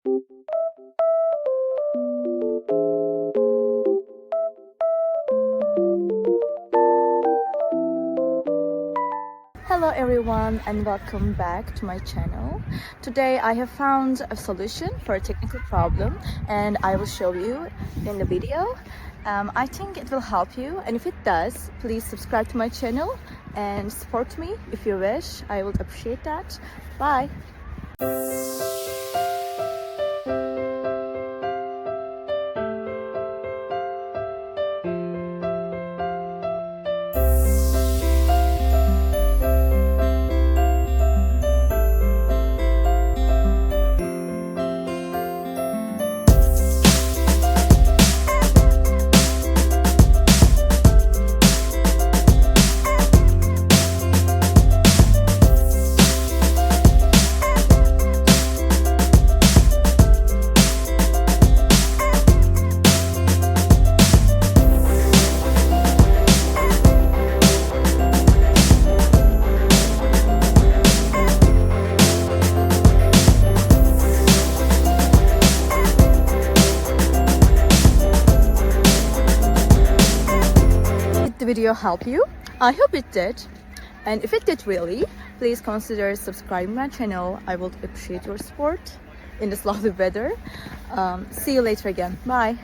Hello everyone and welcome back to my channel. Today I have found a solution for a technical problem and I will show you in the video. I think it will help you, and if it does, please subscribe to my channel and support me if you wish. I would appreciate that. Bye! The video help you? I hope it did, and if it did really, please consider subscribing my channel. I would appreciate your support in this lovely weather. See you later again. Bye.